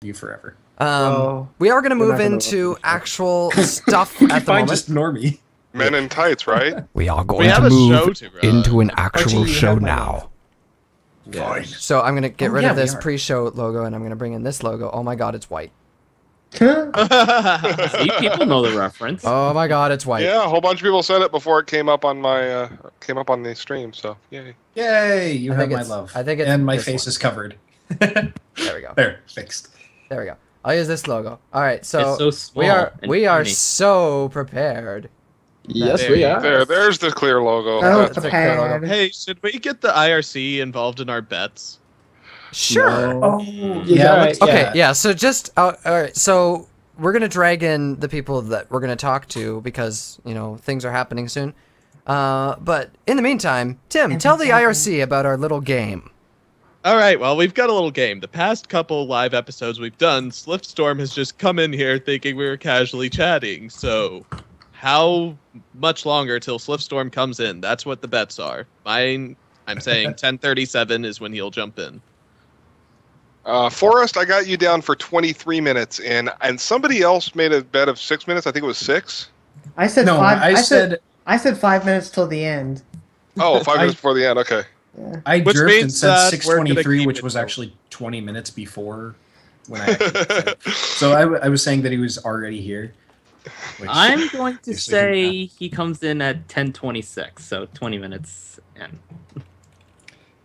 you forever. We are going to move into actual stuff at the moment. Just normie. Men in tights, right? We are going to move into an actual show now. Fine. So I'm going to get rid of this pre-show logo, and I'm going to bring in this logo. Oh my god, it's white. See, people know the reference. Oh my god, it's white. Yeah, a whole bunch of people said it before it came up on my the stream. So yay! Yay! You have my love. I think it's and my face is covered. There we go. There, fixed. There we go. I'll use this logo. All right, so, It's so small we are so prepared. Yes, we are. There's the clear logo. That's a clear logo. Hey, should we get the IRC involved in our bets? Sure. Oh, yeah. Okay, yeah. So just all right. So we're gonna drag in the people that we're gonna talk to because things are happening soon. But in the meantime, Tim, tell the IRC about our little game. All right. Well, we've got a little game. The past couple live episodes we've done, Slipstorm has just come in here thinking we were casually chatting. So, how much longer till Slipstorm comes in? That's what the bets are. I'm saying 10:37 is when he'll jump in. Forrest, I got you down for 23 minutes, and somebody else made a bet of 6 minutes. I think it was 6. I said no, 5. I said 5 minutes till the end. Oh, 5 minutes before the end. Okay. Yeah. I drift and said 6:23, which was actually 20 minutes before when I said. So I was saying that he was already here. I'm going to say he comes in at 10:26, so 20 minutes in.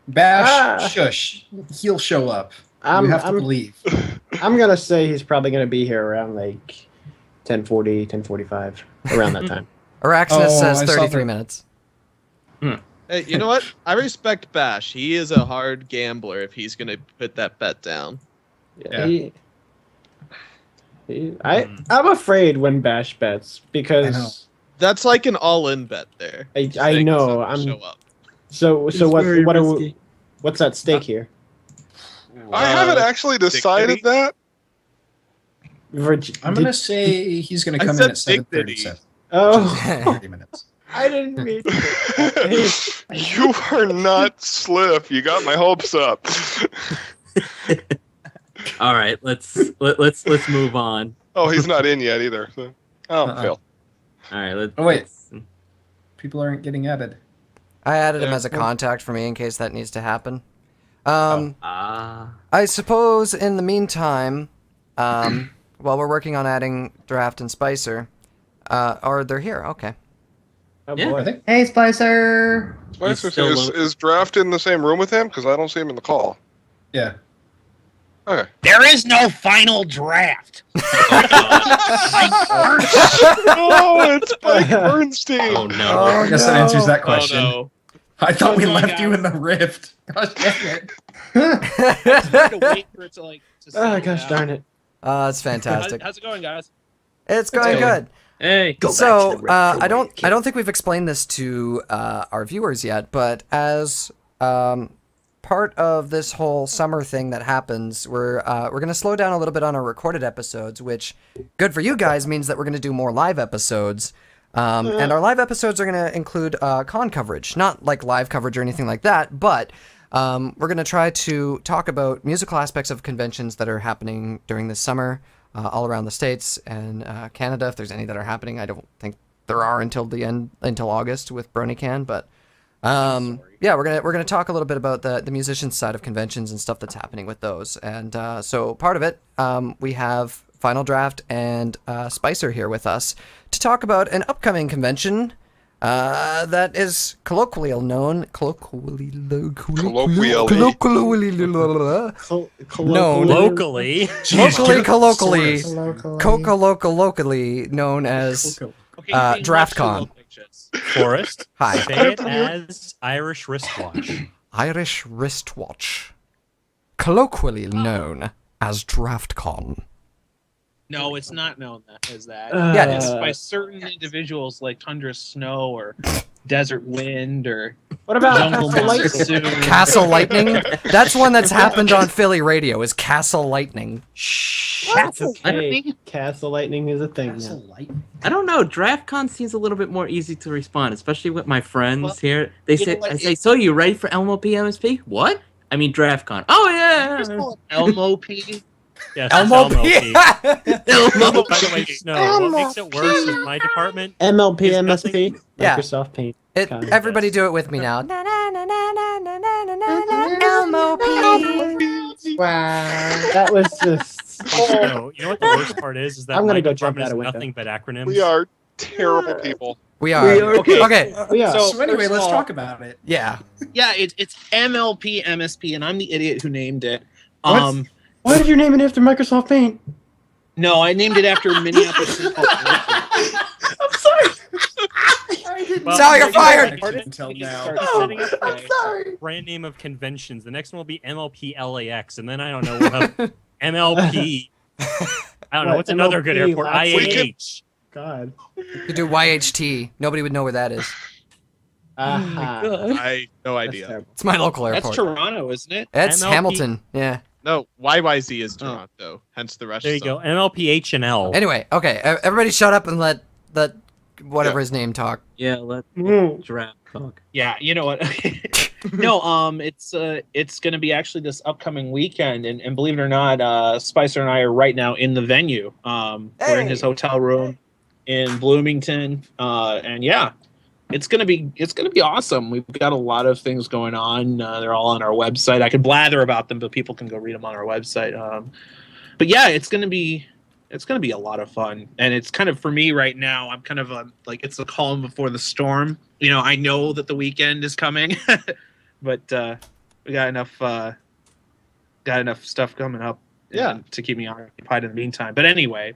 Bash, shush. He'll show up. You have to believe. I'm going to say he's probably going to be here around like 10:40, 10:45, around that time. Araxinus says 33 minutes. Hey, you know what? I respect Bash. He is a hard gambler if he's going to put that bet down. Yeah. I'm afraid when Bash bets because that's like an all-in bet there. I know. Show up. So what's at stake here? I haven't actually decided that. I'm gonna say he's gonna come in at 7:37. Oh, 30 minutes. I didn't mean to. You are not Sliff. You got my hopes up. All right, let's move on. Oh, he's not in yet either. So. Oh, Phil. All right, wait. People aren't getting added. I added him as a contact for me in case that needs to happen. I suppose in the meantime, while we're working on adding Draft and Spicer, or they're here. Okay. Oh, boy. Hey, Spicer. Is Draft in the same room with him? Because I don't see him in the call. Yeah. Okay. There is no final draft. Oh, it's Mike Bernstein. Oh no! I guess that answers that question. Oh, no. I thought we left you in the rift. Gosh dang it! Oh gosh darn it! It's fantastic. How's it going, guys? It's going good. Hey, so I don't think we've explained this to our viewers yet, but as part of this whole summer thing that happens, we're gonna slow down a little bit on our recorded episodes, which good for you guys means that we're gonna do more live episodes. And our live episodes are gonna include con coverage, not like live coverage or anything like that, but we're gonna try to talk about musical aspects of conventions that are happening during this summer. All around the States and Canada, if there's any that are happening. I don't think there are until August with BronyCan, but yeah, we're gonna talk a little bit about the musician side of conventions and stuff that's happening with those. And so part of it, we have FinalDraft and Spicer here with us to talk about an upcoming convention that is colloquially known known as DraftCon. Forrest. Hi. Say it as Irish wristwatch. Irish wristwatch, colloquially known as DraftCon. No, it's not known as that. Yeah, it It's is. by certain individuals like Tundra Snow or Desert Wind or What about Jungle Castle Lightning? Monsoon. Castle Lightning. That's one that's happened on Philly radio. Is Castle Lightning? Castle Lightning. Castle Lightning is a thing. Castle Lightning. I don't know. DraftCon seems a little bit more easy to respond, especially with my friends here. They say, I say, so you ready for MLP-MSP? What? I mean DraftCon. Oh yeah. LMOP. Yes, MLP. Oh, by the way, Snow, what makes it worse is my department. MLP-MSP, Yeah. Microsoft Paint. Everybody do it with me now. MLP. Wow. That was just. Snow, you know what the worst part is that I'm gonna my go jump department out is a window. nothing but acronyms. We are terrible people. We are. Okay. Yeah. So anyway, first of let's all, talk about it. Yeah. Yeah, it's MLP-MSP, and I'm the idiot who named it. What? Why did you name it after Microsoft Paint? No, I named it after Minneapolis. I'm sorry. Well, Sal, you're fired. Until now. Setting up I'm a sorry. brand name of conventions. The next one will be MLP-LAX, and then I don't know, we'll have MLP. I don't know, what's another good MLP, airport? IAH. God. You could do YHT. Nobody would know where that is. I no That's idea. terrible. It's my local That's airport. Toronto, isn't it? It's MLP. Hamilton. Yeah. No, YYZ is Toronto, hence the rest. There you go, MLP-H&L. Anyway, okay. Everybody shut up and let whatever his name talk. Yeah, let Draft talk. Yeah, you know what? No, it's gonna be actually this upcoming weekend, and believe it or not, Spicer and I are right now in the venue. We're in his hotel room in Bloomington, and yeah, it's gonna be awesome. We've got a lot of things going on. They're all on our website. I could blather about them, but people can go read them on our website. But yeah, it's gonna be a lot of fun, and it's kind of, for me right now, I'm kind of like, it's the calm before the storm. You know, I know that the weekend is coming, but we got enough stuff coming up, to keep me occupied in the meantime. But anyway,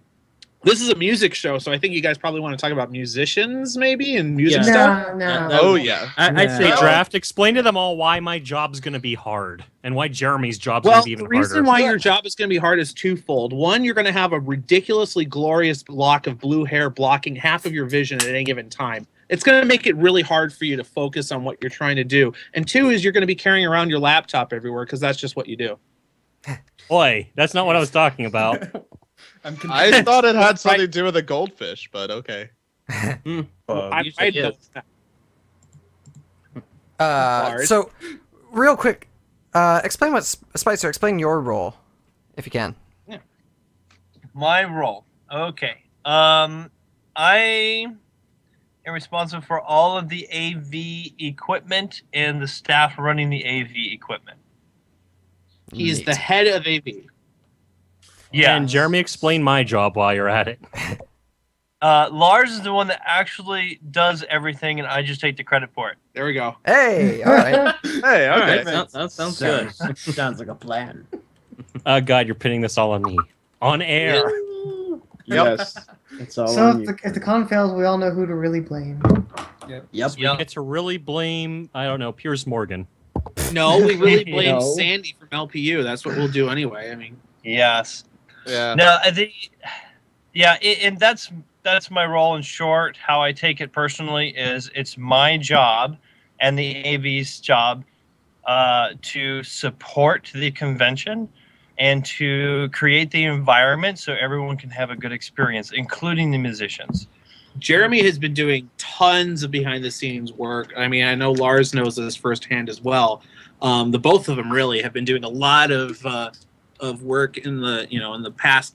this is a music show, so I think you guys probably want to talk about musicians, maybe, and music stuff. No. Oh yeah. I'd say Hey, Draft, explain to them all why my job's going to be hard and why Jeremy's job's going Well, to be even the reason harder. why your job is going to be hard is twofold. One, you're going to have a ridiculously glorious block of blue hair blocking half of your vision at any given time. It's going to make it really hard for you to focus on what you're trying to do. And two is you're going to be carrying around your laptop everywhere, because that's just what you do. Boy, that's not what I was talking about. I thought it had something to do with a goldfish, but okay. I usually know is. that. So, real quick, explain what Spicer. Explain your role, if you can. My role. Okay. I am responsible for all of the AV equipment and the staff running the AV equipment. He is the head of AV. Yeah. And Jeremy, explain my job while you're at it. Lars is the one that actually does everything, and I just take the credit for it. There we go. Hey, all right. Hey, okay. That sounds good. Sounds like a plan. God, you're pinning this all on me. On air. Yes. It's all So on if you. if the con fails, we all know who to really blame. Yep. We get to really blame, I don't know, Piers Morgan. No, we really blame No. Sandy from LPU. That's what we'll do anyway. I mean, Yes. Yeah. No, and that's my role in short. How I take it personally is it's my job and the AV's job to support the convention and to create the environment so everyone can have a good experience, including the musicians. Jeremy has been doing tons of behind the scenes work. I mean, I know Lars knows this firsthand as well. The both of them really have been doing a lot of work in the past.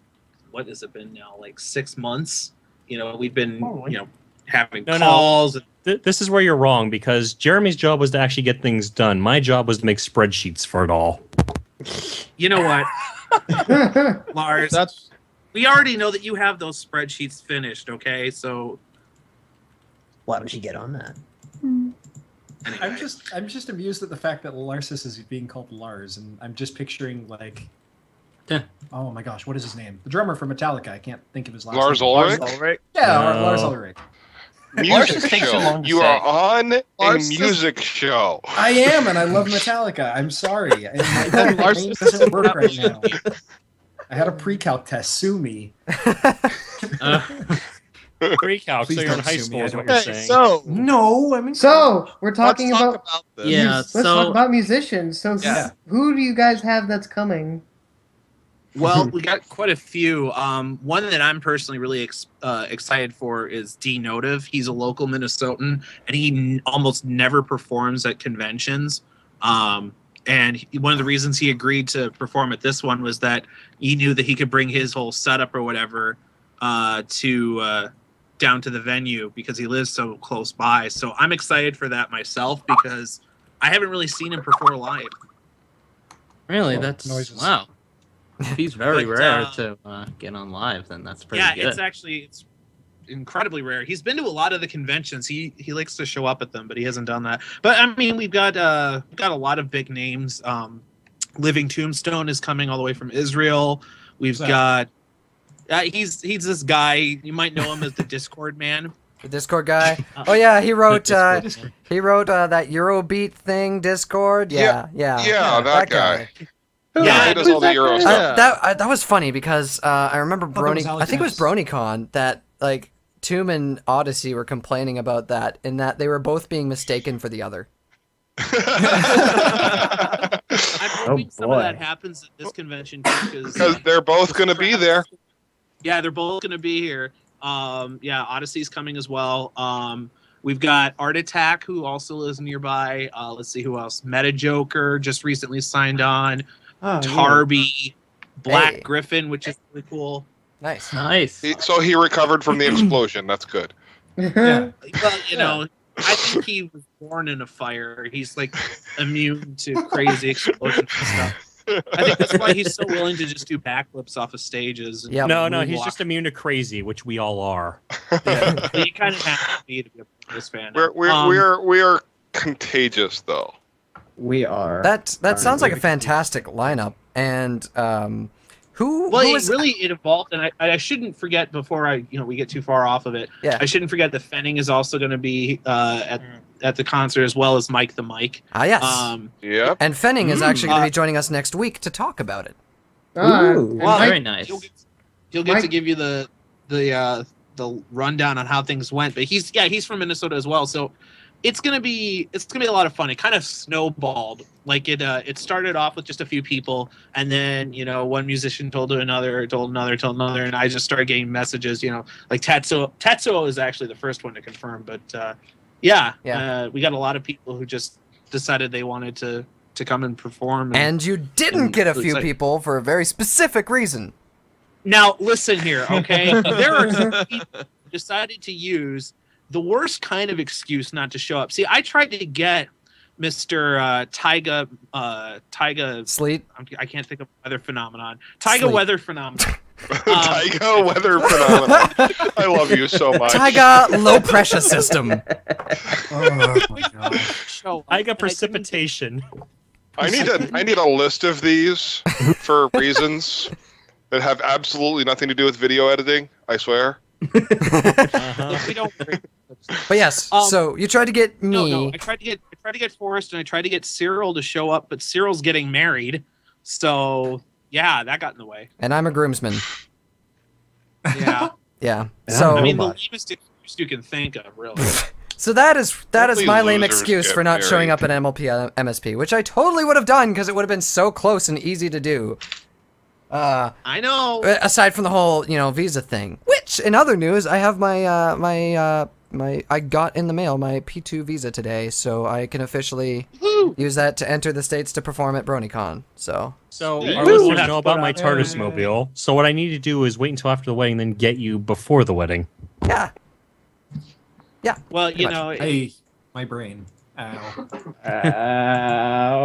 What has it been now? Like 6 months. We've been having calls. This is where you're wrong, because Jeremy's job was to actually get things done. My job was to make spreadsheets for it all. You know what, Lars? We already know that you have those spreadsheets finished. Okay, so Why don't you get on that? anyway. I'm just amused at the fact that Larsis is being called Lars, and I'm just picturing like, oh my gosh, what is his name? The drummer from Metallica. I can't think of his last Lars name. Ulrich? Yeah, Lars Ulrich. Music show. You are on a Lars music show. I am, and I love Metallica. I'm sorry. My Lars brain doesn't work right now. I had a pre-calc test. Sue me. Pre-calc, so Please you're in don't high sue school me, is I what don't- you're saying. So No, I mean. So we're talking let's talk about this. Yeah, let's so talk about musicians. So Yeah. who do you guys have that's coming? Well, we got quite a few. One that I'm personally really excited for is D Notive. He's a local Minnesotan, and he almost never performs at conventions. one of the reasons he agreed to perform at this one was that he knew that he could bring his whole setup or whatever to down to the venue because he lives so close by. So I'm excited for that myself because I haven't really seen him perform live. Really, Oh, that's noises. wow. If he's very But, rare to get on live, then that's pretty Yeah, good. it's incredibly rare. He's been to a lot of the conventions. He likes to show up at them, but he hasn't done that. But I mean, we've got a lot of big names. Living Tombstone is coming all the way from Israel. We've got he's this guy. You might know him as the Discord man. The Discord guy. Oh yeah, he wrote that Eurobeat thing. Discord. Yeah. That guy. Yeah, he does all the Euro stuff. That was funny because I remember Brony. I think it was BronyCon that like Tomb and Odyssey were complaining about that, in that they were both being mistaken for the other. I'm hoping some of that happens at this convention because they're both going to be there. Yeah, they're both going to be here. Odyssey's coming as well. We've got Art Attack, who also lives nearby. Let's see who else. Meta Joker just recently signed on. Tarby, Black Griffin, which is really cool. Nice. So he recovered from the explosion. That's good. Yeah. Well, you know, I think he was born in a fire. He's like immune to crazy explosions and stuff. I think that's why he's so willing to just do backflips off of stages. And No, he's just immune to crazy, which we all are. Yeah, you kind of have to be a this fan. We are contagious, though. We are. That sounds like a fantastic lineup. And it evolved, and I shouldn't forget before we get too far off of it. Yeah. I shouldn't forget that Fenning is also going to be at the concert, as well as Mike the Mike. Ah, yes. Yep. And Fenning is actually going to be joining us next week to talk about it. Well, very nice. He'll get to give you the rundown on how things went, but he's from Minnesota as well, so it's gonna be a lot of fun. It kind of snowballed. Like it started off with just a few people, and then one musician told another, and I just started getting messages. Like Tetsuo is actually the first one to confirm, but we got a lot of people who just decided they wanted to come and perform. And you didn't get a few people for a very specific reason. Now listen here, okay? There are some people who decided to use the worst kind of excuse not to show up. See, I tried to get Mr. Taiga Sleet. I can't think of weather phenomenon. Taiga weather phenomenon. Taiga weather phenomenon. I love you so much. Taiga low pressure system. Oh my god. Taiga precipitation. I need a list of these for reasons that have absolutely nothing to do with video editing. I swear. We don't. But yes, so you tried to get me. No, I tried to get Forrest, and I tried to get Cyril to show up, but Cyril's getting married, so yeah, that got in the way. And I'm a groomsman. Yeah. Yeah. So I mean, the lamest excuse you can think of, really. So that is my lame losers excuse get for not showing married. up at MLP-MSP, which I totally would have done because it would have been so close and easy to do. I know. Aside from the whole, visa thing. Which, in other news, I have I got in the mail my P2 visa today, so I can officially use that to enter the States to perform at BronyCon. So our listeners know about my TARDIS mobile. So what I need to do is wait until after the wedding, then get you before the wedding. Yeah. Well, Hey, my brain. Ow.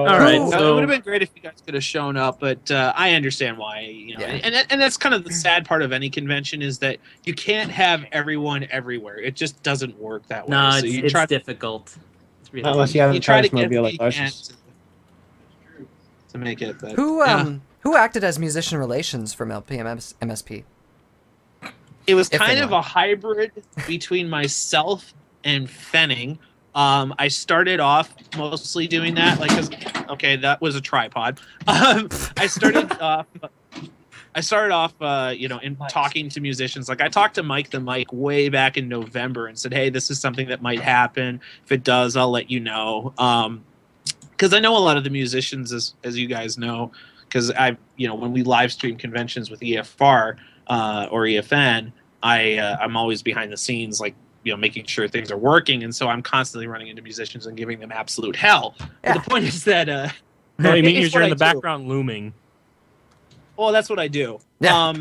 All right. So it would have been great if you guys could have shown up, but I understand why. And that's kind of the sad part of any convention is that you can't have everyone everywhere. It just doesn't work that way. No, so it's difficult. It's really Unless you have You a try to TARDIS get mobile what like you can ours. to make it. But, who acted as musician relations from MLP-MSP? It was If kind they of know. a hybrid between myself and Fenning. I started off mostly doing that, that was a tripod. I started off, in talking to musicians. Like I talked to Mike the Mike way back in November and said, "Hey, this is something that might happen. If it does, I'll let you know." Because I know a lot of the musicians, as you guys know, because when we live stream conventions with EFR or EFN, I'm always behind the scenes, making sure things are working, and so I'm constantly running into musicians and giving them absolute hell. Yeah. But the point is that No, you mean It's you're what in the I do. background looming. Well, that's what I do. Yeah.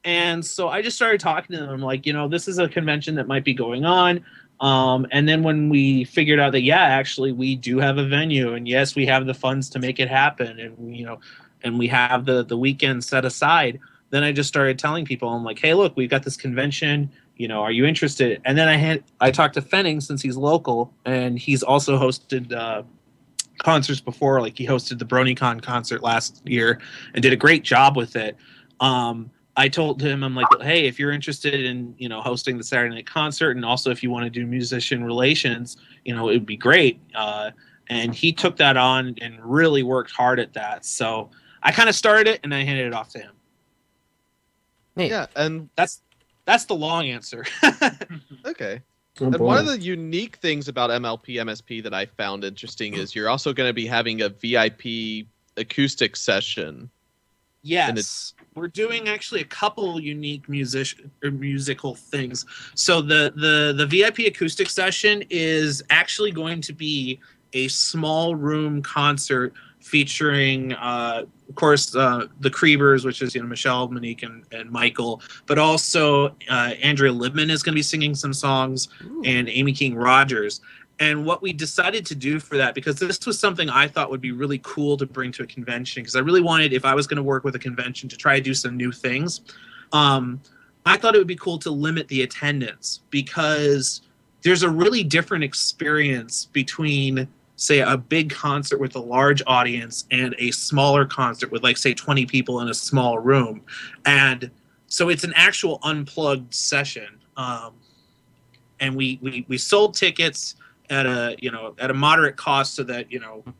And so I just started talking to them, like, this is a convention that might be going on. And then when we figured out that, yeah, actually we do have a venue, and yes, we have the funds to make it happen, and and we have the weekend set aside, then I just started telling people, I'm like, hey, look, we've got this convention, are you interested? And then I talked to Fenning, since he's local, and he's also hosted concerts before. Like, he hosted the BronyCon concert last year and did a great job with it. I told him, I'm like, hey, if you're interested in, hosting the Saturday night concert, and also if you want to do musician relations, it would be great. And he took that on and really worked hard at that. So I kind of started it and I handed it off to him. Neat. Yeah, and That's the long answer. okay. Oh, And boy. one of the unique things about MLP-MSP that I found interesting is you're also going to be having a VIP acoustic session. Yes, we're doing actually a couple unique musical things. So the VIP acoustic session is actually going to be a small room concert featuring, of course, the Creebers, which is Michelle, Monique, and Michael, but also Andrea Libman is going to be singing some songs, and Amy King Rogers. And what we decided to do for that, because this was something I thought would be really cool to bring to a convention, because I really wanted, if I was going to work with a convention, to try to do some new things. I thought it would be cool to limit the attendance, because there's a really different experience between, say, a big concert with a large audience and a smaller concert with, like, say, 20 people in a small room. And so it's an actual unplugged session. And we sold tickets at a moderate cost, so that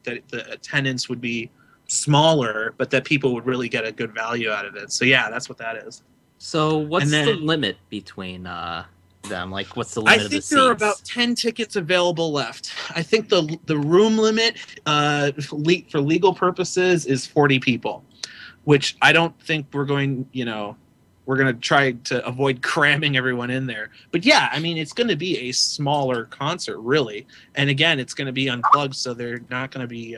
that the attendance would be smaller, but that people would really get a good value out of it. So yeah, that's what that is. So what's And then- the limit between them? Like, what's the limit I of the think there are seats? about 10 tickets available left. I think the room limit for legal purposes is 40 people, which I don't think we're going to try to avoid cramming everyone in there. But yeah, I mean, it's going to be a smaller concert, really. And again, it's going to be unplugged, so they're not going to be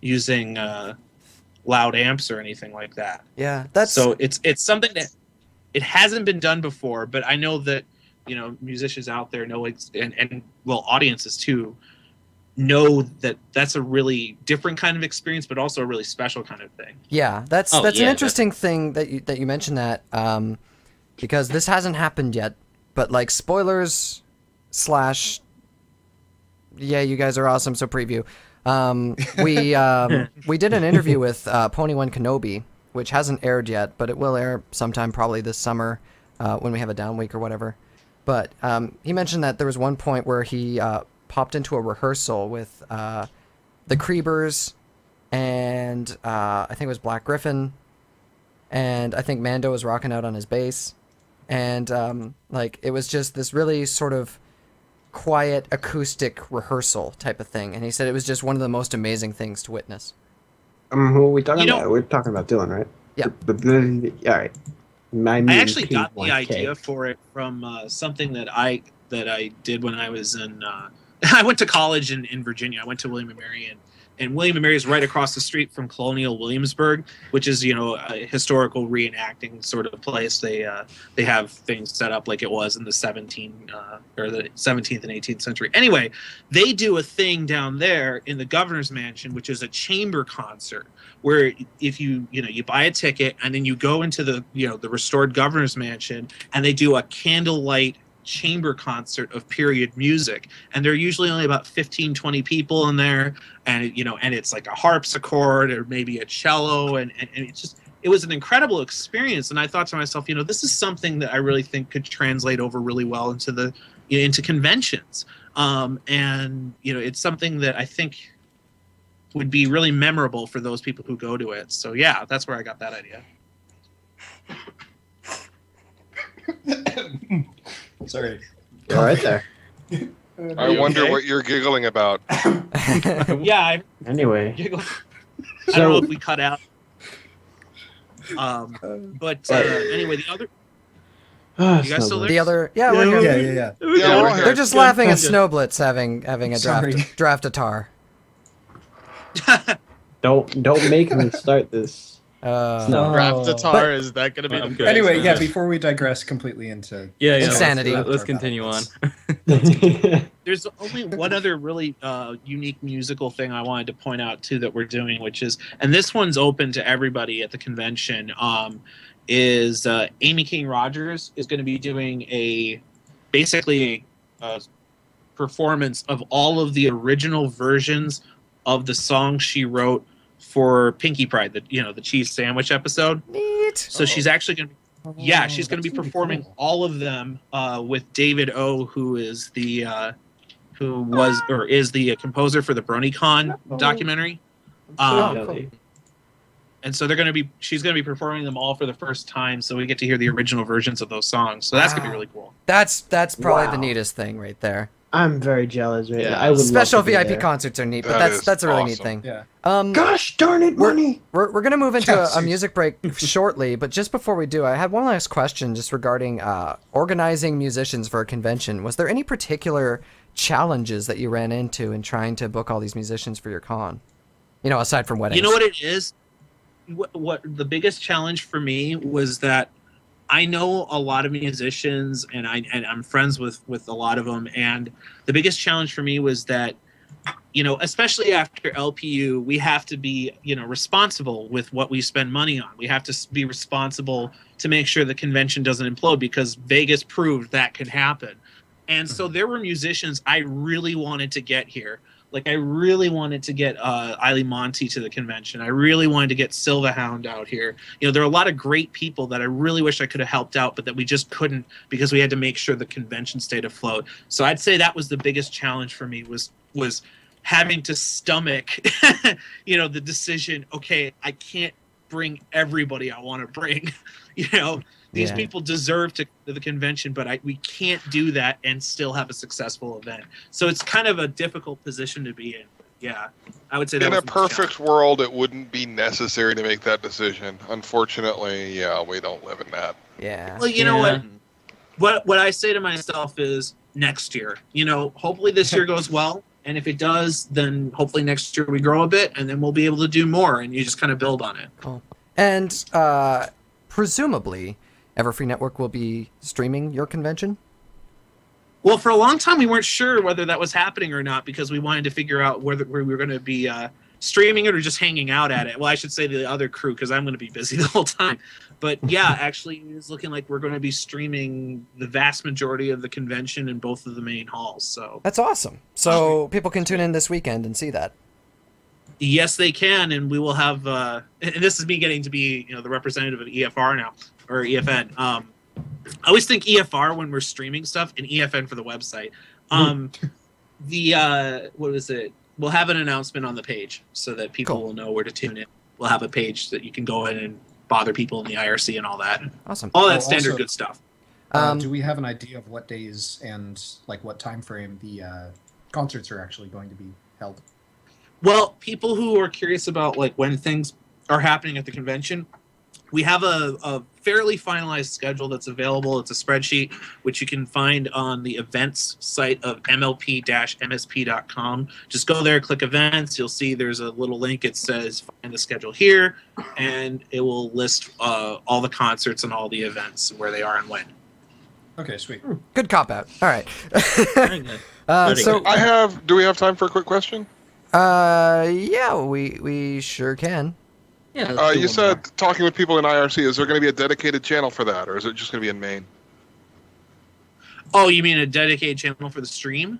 using loud amps or anything like that. Yeah, that's So it's something that it hasn't been done before, but I know that musicians out there know and audiences too know that that's a really different kind of experience, but also a really special kind of thing. Yeah, that's an interesting thing that you mentioned that, because this hasn't happened yet, but like spoilers / yeah, you guys are awesome, so preview. We did an interview with Pony One Kenobi, which hasn't aired yet, but it will air sometime probably this summer when we have a down week or whatever. But he mentioned that there was one point where he popped into a rehearsal with the Creebers and I think it was Black Griffin, and I think Mando was rocking out on his bass, and like it was just this really sort of quiet acoustic rehearsal type of thing, and he said it was just one of the most amazing things to witness. Who are we talking about? We're talking about Dylan, right? Yeah. All right. I actually got the idea for it from something that I did when I was in. I went to college in Virginia. I went to William & Mary, and William & Mary is right across the street from Colonial Williamsburg, which is a historical reenacting sort of place. They have things set up like it was in the 17th and 18th century. Anyway, they do a thing down there in the governor's mansion, which is a chamber concert, where if you buy a ticket and then you go into the the restored governor's mansion, and they do a candlelight chamber concert of period music, and there are usually only about 15-20 people in there, and and it's like a harpsichord or maybe a cello, and it was an incredible experience. And I thought to myself, this is something that I really think could translate over really well into into conventions, and it's something that I think would be really memorable for those people who go to it. So yeah, that's where I got that idea. Sorry. You're right there. I wonder what you're giggling about. Yeah. Anyway. I don't know if we cut out. But anyway, the other. You guys still there? The other, yeah, we're here. Yeah. we're here. They're just laughing at Snowblitz having a Sorry. draft-a-tar. Don't make me start this. Draft Tatar, is that going to be the case? Anyway, yeah, before we digress completely into insanity, let's continue on. There's only one other really unique musical thing I wanted to point out too that we're doing, which is, and this one's open to everybody at the convention, is Amy King Rogers is going to be doing basically a performance of all of the original versions of the song she wrote for Pinky Pride, the cheese sandwich episode. Neat. So she's actually going to, she's going to be performing all of them with David O, who is the composer for the BronyCon documentary. Cool. And so she's going to be performing them all for the first time, so we get to hear the original versions of those songs. So that's going to be really cool. That's probably the neatest thing right there. I'm very jealous right now. I would Special love to be VIP there. concerts are neat, but that's a really neat thing. Yeah. Gosh darn it, money! We're gonna move into a music break shortly, but just before we do, I had one last question just regarding organizing musicians for a convention. Was there any particular challenges that you ran into in trying to book all these musicians for your con? Aside from weddings. You know what it is? What the biggest challenge for me was that I know a lot of musicians, and I'm friends with a lot of them. And the biggest challenge for me was that, especially after LPU, we have to be, responsible with what we spend money on. We have to be responsible to make sure the convention doesn't implode, because Vegas proved that could happen. And so there were musicians I really wanted to get here. Like, I really wanted to get Eiley Monty to the convention. I really wanted to get Silverhound out here. There are a lot of great people that I really wish I could have helped out, but that we just couldn't, because we had to make sure the convention stayed afloat. So I'd say that was the biggest challenge for me, was having to stomach, the decision, okay, I can't bring everybody I want to bring. These people deserve to the convention, but we can't do that and still have a successful event. So it's kind of a difficult position to be in. Yeah, I would say that in a perfect world, it wouldn't be necessary to make that decision. Unfortunately, we don't live in that. Yeah. Well, you know what I say to myself is, next year. Hopefully this year goes well, and if it does, then hopefully next year we grow a bit, and then we'll be able to do more, and you just kind of build on it. Cool. And presumably, Everfree Network will be streaming your convention? Well, for a long time, we weren't sure whether that was happening or not, because we wanted to figure out whether we were going to be streaming it or just hanging out at it. Well, I should say the other crew, because I'm going to be busy the whole time. But yeah, actually, it's looking like we're going to be streaming the vast majority of the convention in both of the main halls. So that's awesome. So people can tune in this weekend and see that. Yes, they can, and we will have. And this is me getting to be, the representative of EFR now, or EFN. I always think EFR when we're streaming stuff, and EFN for the website. What is it? We'll have an announcement on the page so that people will know where to tune in. We'll have a page that you can go in and bother people in the IRC and all that. Awesome. All that standard good stuff. Do we have an idea of what days and what time frame the concerts are actually going to be held? Well, people who are curious about when things are happening at the convention, we have a fairly finalized schedule that's available. It's a spreadsheet, which you can find on the events site of MLP-MSP.com. Just go there, click events. You'll see there's a little link. It says find the schedule here, and it will list all the concerts and all the events, where they are and when. Okay, sweet. Good cop out. All right. Do we have time for a quick question? Yeah, we sure can. Yeah. You said talking with people in IRC. Is there going to be a dedicated channel for that, or is it just going to be in main? Oh, you mean a dedicated channel for the stream?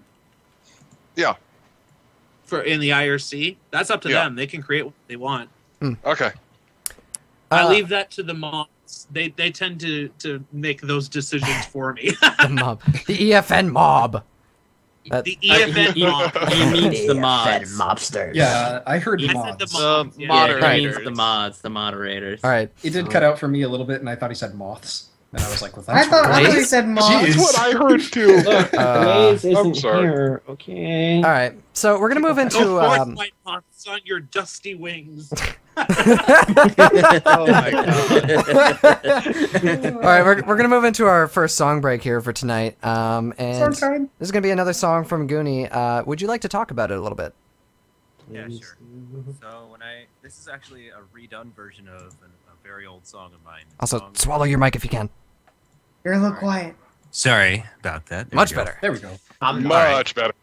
Yeah. In the IRC? That's up to them. They can create what they want. Okay. I leave that to the mobs. They tend to make those decisions for me. The mob. The EFN mob. The EFN mob. He means the mods. Mobsters. Yeah, I heard I mods. said the mods. He moderators. means the mods, the moderators. All right. It did cut out for me a little bit, and I thought he said moths. And I was like, well, I that's thought he said mods. That's what I heard too. Blaze isn't I'm sorry. here. Okay. All right. So we're gonna move into. Go forth, white moths, on your dusty wings. Oh my god. All right, we're gonna move into our first song break here for tonight. And this is gonna be another song from Goonie. Would you like to talk about it a little bit? Yeah, sure. So when I This is actually a redone version of a very old song of mine. Also, swallow your mic if you can. You're a little quiet. Sorry about that. There Much we go. better. There we go. Much better.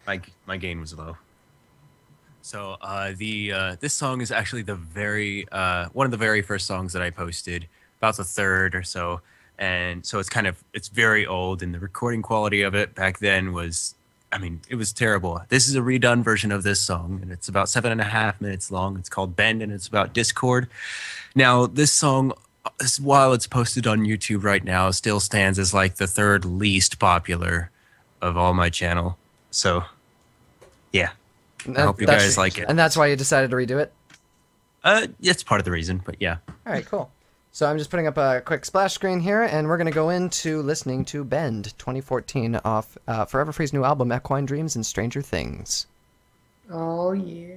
My gain was low. So this song is actually the very one of the very first songs that I posted, about the third or so, and so it's very old, and the recording quality of it back then was, I mean, it was terrible. This is a redone version of this song, and it's about 7.5 minutes long. It's called Bend, and it's about Discord. Now, this song, while it's posted on YouTube right now, still stands as like the third least popular of all my channel. So, yeah. I hope you guys like it. And that's why you decided to redo it? It's part of the reason, but yeah. All right, cool. So I'm just putting up a quick splash screen here, and we're going to go into listening to Bend 2014 off for Everfree's new album, Equine Dreams and Stranger Things. Oh, yeah.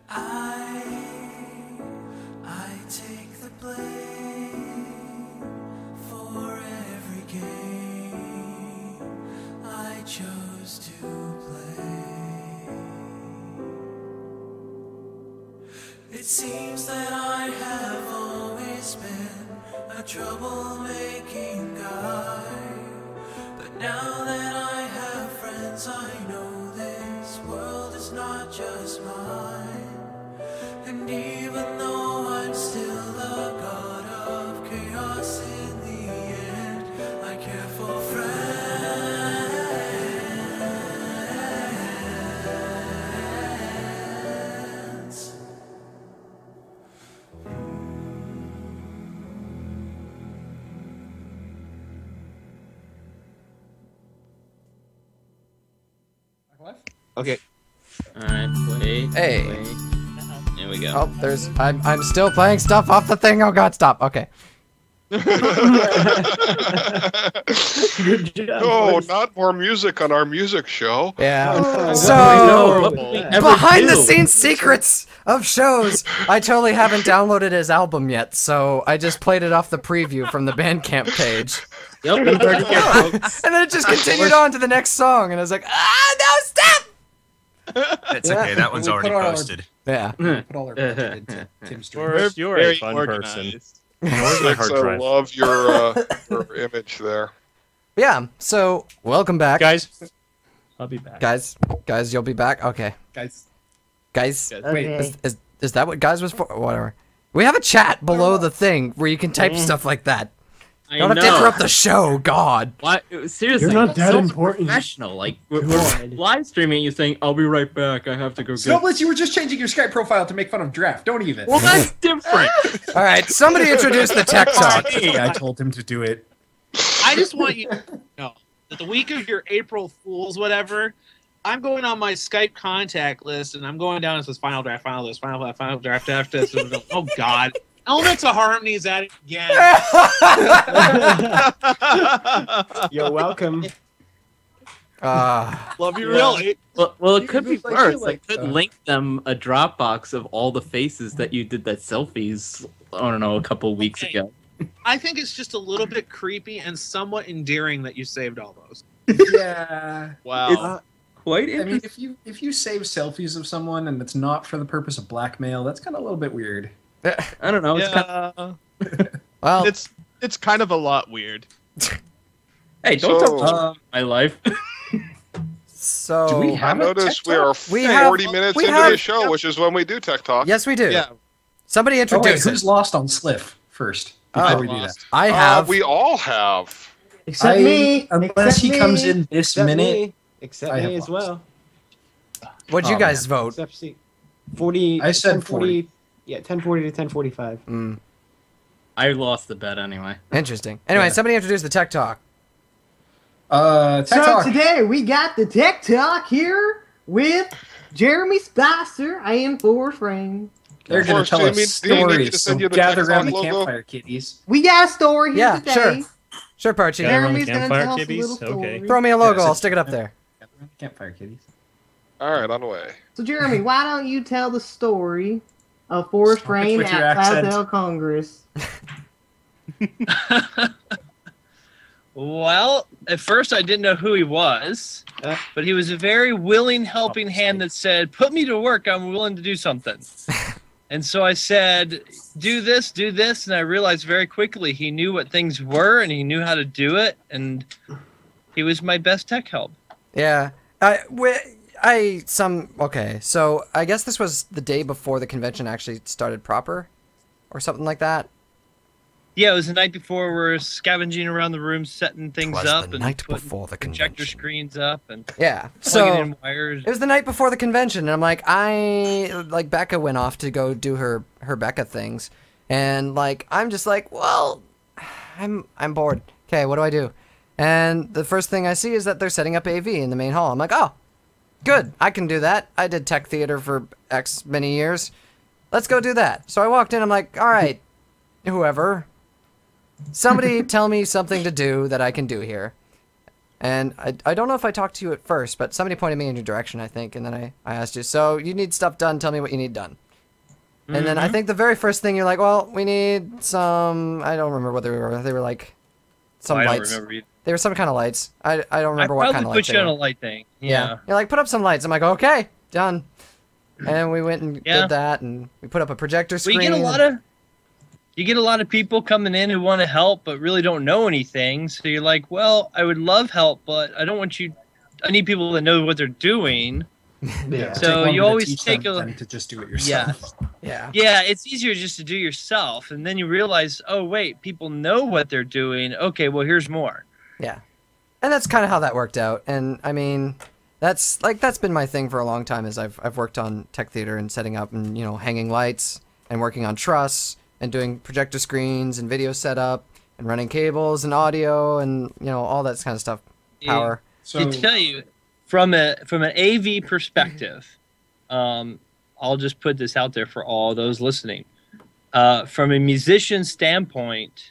I take the blame for every game I chose to play. It seems that I have always been a troublemaking guy, but now that I have friends, I know this world is not just mine. And even though I'm still the god of chaos, in the end I care for friends. Okay. Alright, wait. Hey. Wait. There we go. Oh, there's. I'm still playing stuff off the thing. Oh God, stop. Okay. Good job. Oh, not more music on our music show. Yeah. Oh, So no. behind the scenes secrets of shows. I totally haven't downloaded his album yet, so I just played it off the preview from the Bandcamp page. Yep, we heard it here, folks. And then it just continued on to the next song, and I was like, ah, no, stop! It's okay. That one's We already put our- posted. Yeah. Put all our budget into Tim's stream. First, you're a Very fun organized. person. Where's my hard I drive? love your image there. Yeah, so welcome back. Guys, I'll be back. Guys, you'll be back? Okay. Guys, Guys, Okay. is that what guys was for? Whatever. We have a chat below the thing where you can type stuff like that. I Don't have to know. interrupt the show, God. What? Seriously, You're not that so important. professional. Like we're live streaming. You saying, "I'll be right back. I have to go get." Snowblitz, you were just changing your Skype profile to make fun of Draft. Don't even. Well, that's different. All right, somebody introduce the tech talk. I told him to do it. I just want you to know that the week of your April Fools, whatever, I'm going on my Skype contact list and I'm going down. It says Final Draft, Final List, Final Draft after this. Oh God, Elements of Harmony is at it again. You're welcome. Love you, really. Well, it could be like worse. you I like could that. link them a Dropbox of all the faces that you did that selfies. I don't know, a couple weeks Okay. ago. I think it's just a little bit creepy and somewhat endearing that you saved all those. Yeah. Wow. Quite I mean, interesting. if you save selfies of someone and it's not for the purpose of blackmail, that's kind of a little bit weird. I don't know. It's kind of, Well, It's kind of a lot weird. hey, don't So- talk my life. so Do we I have a noticed tech we are talk? We have- 40 minutes we into have- the show, which is when we do Tech Talk. yes, we do. Yeah. Somebody Oh, wait, introduce who's it. lost on Sliff first? Before we do that. I have. We all have. Except me. Unless he Except comes me. in this Except minute. me. Except I have me as lost. well. What'd you Oh, guys vote? Except C. 40. I said 1040. Yeah, 1040 to 1045. Mm, I lost the bet anyway. interesting. Anyway, Yeah. somebody introduce the tech talk. Tech So Talk. today we got the Tech Talk here with Jeremy Spicer and Forrest Rain. They're going to tell us Do you need me stories, to so send you the gather Tech around the Talk logo? campfire, kitties. We got a story here Yeah, today. Sure, Parchy. Gather around the Jeremy's gonna campfire, tell us a kiddies? little Okay. story. Throw me a logo. Yeah, I'll stick it up there. Gather around the campfire, kitties. All right, on the way. So Jeremy, why don't you tell the story of Forrest Stop it Rain with your at accent. Southell Congress? Well, at first I didn't know who he was, but he was a very willing helping hand that said, "Put me to work. I'm willing to do something." And so I said, do this, and I realized very quickly he knew what things were and he knew how to do it, and he was my best tech help. Yeah. Okay, so I guess this was the day before the convention actually started proper, or something like that. Yeah, it was the night before we were scavenging around the room, setting things Was up, the and night putting before the projector convention. screens up, and Yeah. plugging So in wires. it was the night before the convention, and I'm like, Becca went off to go do her Becca things, and like I'm just like, well, I'm bored. Okay, what do I do? And the first thing I see is that they're setting up AV in the main hall. I'm like, oh, good, I can do that. I did tech theater for X many years. Let's go do that. So I walked in. I'm like, all right, whoever. Somebody tell me something to do that I can do here. And I don't know if I talked to you at first, but somebody pointed me in your direction, I think, and then I asked you, so you need stuff done, tell me what you need done. And then I think the very first thing you're like, well, we need some, I don't remember what they were like some lights. Don't remember either. They were some kind of lights. I don't remember what kind of lights I probably put you on a light thing. Yeah. You're like, put up some lights. I'm like, okay, done. And we went and did that, and we put up a projector screen. You get a lot of people coming in who want to help but really don't know anything. So you're like, well, I would love help, but I don't want you. I need people that know what they're doing. Yeah. So you always take them to just do it yourself. Yeah, it's easier just to do yourself, and then you realize, oh wait, people know what they're doing. Okay, well here's more. Yeah, and that's kind of how that worked out. And I mean, that's been my thing for a long time. Is I've worked on tech theater and setting up and hanging lights and working on truss and doing projector screens and video setup and running cables and audio and all that kind of stuff. Power. To tell you, from an AV perspective, I'll just put this out there for all those listening. From a musician standpoint,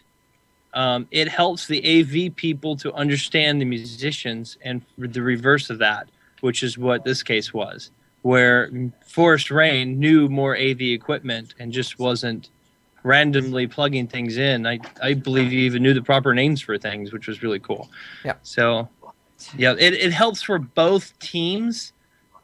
it helps the AV people to understand the musicians, and the reverse of that, which is what this case was, where Forrest Rain knew more AV equipment and just wasn't randomly plugging things in. I believe he even knew the proper names for things, which was really cool. Yeah. So, yeah, it helps for both teams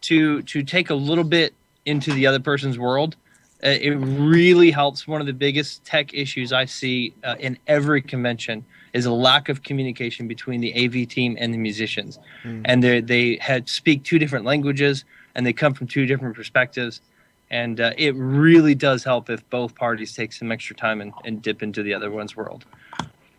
to take a little bit into the other person's world. It really helps. One of the biggest tech issues I see in every convention is a lack of communication between the AV team and the musicians. And they speak two different languages, and they come from two different perspectives. And it really does help if both parties take some extra time and dip into the other one's world.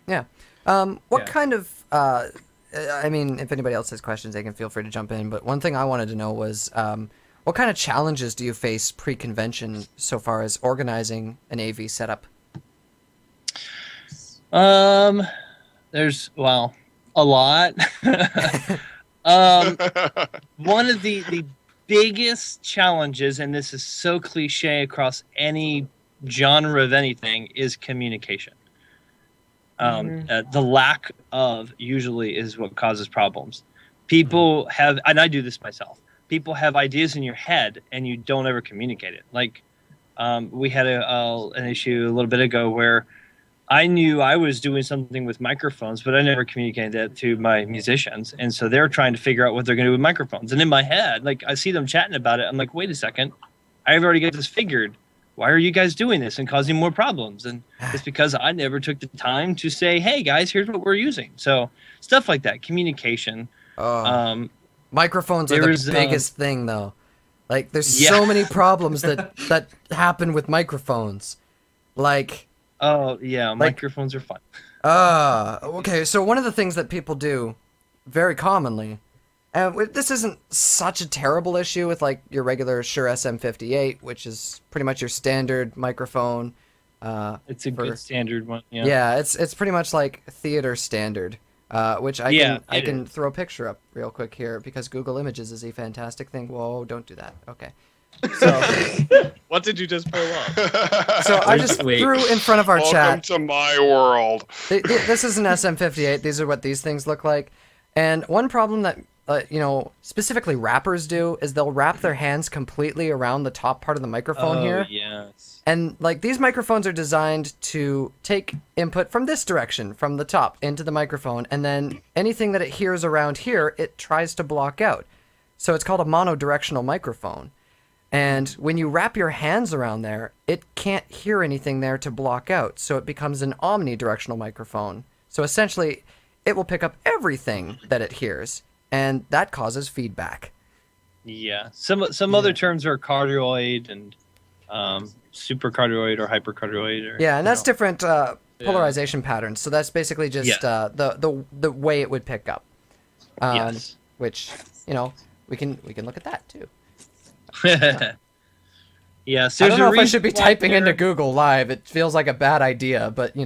Yeah. What kind of... I mean, if anybody else has questions, they can feel free to jump in. But one thing I wanted to know was, what kind of challenges do you face pre-convention so far as organizing an AV setup? There's, well, a lot. One of the biggest challenges, and this is so cliche across any genre of anything, is communication. The lack of usually is what causes problems. People have, and I do this myself, people have ideas in your head and you don't ever communicate it. Like we had an issue a little bit ago where I knew I was doing something with microphones, but I never communicated that to my musicians. And so they're trying to figure out what they're going to do with microphones. And in my head, like I see them chatting about it. I'm like, wait a second, I've already got this figured. Why are you guys doing this and causing more problems? And it's because I never took the time to say, hey guys, here's what we're using. So stuff like that, communication. Microphones are the biggest thing though. Like there's so many problems that happen with microphones. Like, oh yeah, microphones are fun. Okay, so one of the things that people do very commonly, and this isn't such a terrible issue with like your regular Shure SM58, which is pretty much your standard microphone. It's a good standard one. Yeah. Yeah, it's pretty much like theater standard, which I can throw a picture up real quick here because Google Images is a fantastic thing. Whoa, don't do that. Okay. So what did you just pull up? So I just threw in front of our chat. Welcome to my world. This is an SM58. These are what these things look like. And one problem that specifically rappers do is they'll wrap their hands completely around the top part of the microphone here. Yes. And like these microphones are designed to take input from this direction, from the top into the microphone, and then anything that it hears around here, it tries to block out. So it's called a monodirectional microphone. And when you wrap your hands around there, it can't hear anything there to block out. So it becomes an omnidirectional microphone. So essentially, it will pick up everything that it hears, and that causes feedback. Yeah. Some other terms are cardioid and supercardioid or hypercardioid. Yeah, and that's different polarization patterns. So that's basically just the way it would pick up. Yes. Which, we can look at that too. Yes, I don't know if I should be typing into Google Live. It feels like a bad idea, but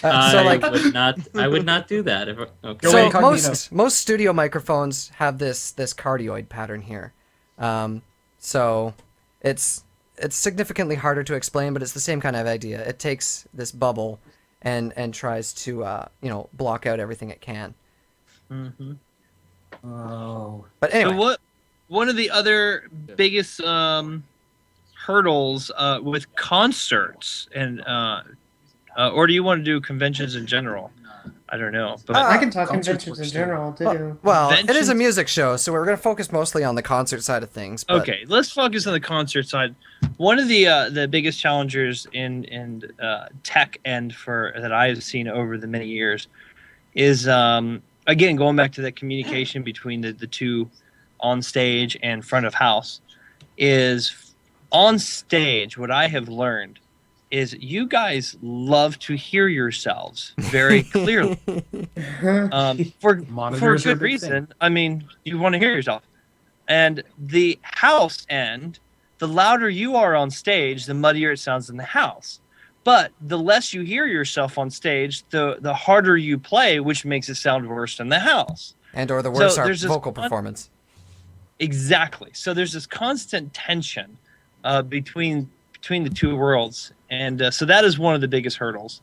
I would not do that. Okay. So most studio microphones have this cardioid pattern here. So it's significantly harder to explain, but it's the same kind of idea. It takes this bubble and tries to block out everything it can. Mm-hmm. Oh. But anyway. So one of the other biggest hurdles with concerts and or do you want to do conventions in general? I don't know. But I can talk conventions in general too. Well, it is a music show, so we're going to focus mostly on the concert side of things. But... Okay, let's focus on the concert side. One of the biggest challengers in tech end that I have seen over the many years is again going back to that communication between the two on stage and front of house. Is on stage what I have learned is you guys love to hear yourselves very clearly for a good reason. I mean, you want to hear yourself. And the house end, the louder you are on stage, the muddier it sounds in the house. But the less you hear yourself on stage, the harder you play, which makes it sound worse in the house. And or the worse our vocal performance. Exactly. So there's this constant tension between the two worlds. And so that is one of the biggest hurdles,